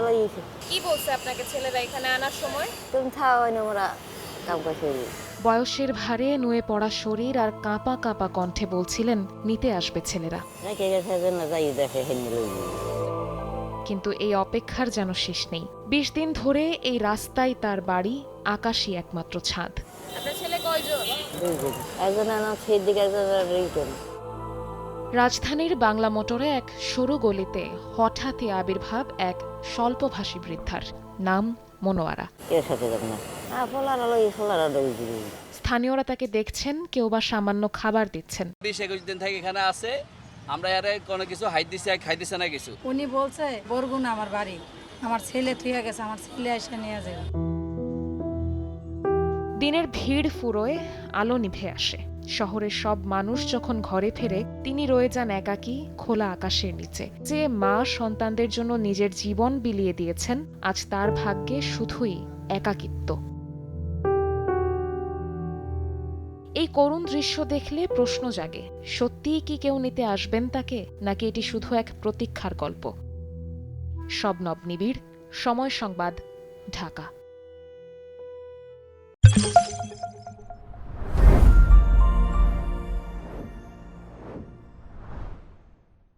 লইছে। কি বলছে আপনাকে ছেলেরা এখানে আনার সময়? তুমি থাও না মোরা কাম করছি। বয়সের ভারে নুয়ে পড়া শরীর আর কাঁপা কাঁপা কণ্ঠে বলছিলেন নিতে আসবে ছেলেরা। রেখে গেছে যে না যাই দেখে হেনে লইবে। কিন্তু এই অপেক্ষার যেন শেষ নেই। ২০ দিন ধরে এই রাস্তায় তার বাড়ি, আকাশই একমাত্র ছাদ। আপনার ছেলে কয়জন? দুইজন। একজন আমার সেই দিকে একজন রিটার্ন। রাজধানীর বাংলা মোটরে এক সরু গলিতে হঠাৎই আবির্ভাব এক স্বল্পভাষী বৃদ্ধার। নাম মনোয়ারা। এর সাথে যাব না। ফলারা লই ফলারা দৌড়ি। স্থানীয়রা তাকে দেখছেন, কেউ বা সামান্য খাবার দিচ্ছেন। ২০-২১ দিন থেকে এখানে আছে, আমরা এর কোনো কিছু হাইট দিছি আর খাইতেছে না কিছু। উনি বলছে বরগুনা আমার বাড়ি, আমার ছেলে থুয়ে গেছে, আমার ছেলে এসে নিয়ে যাবে। দিনের ভিড় ফুরোয় আলো নিভে আসে। শহরের সব মানুষ যখন ঘরে ফেরে, তিনি রয়ে যান একাকী খোলা আকাশের নিচে। যে মা সন্তানদের জন্য নিজের জীবন বিলিয়ে দিয়েছেন, আজ তার ভাগ্যে শুধুই একাকিত্ব। এই করুণ দৃশ্য দেখলে প্রশ্ন জাগে, সত্যিই কি কেউ নিতে আসবেন তাকে, নাকি এটি শুধু এক প্রতীক্ষার গল্প? শবনব নিবিড়, সময় সংবাদ, ঢাকা।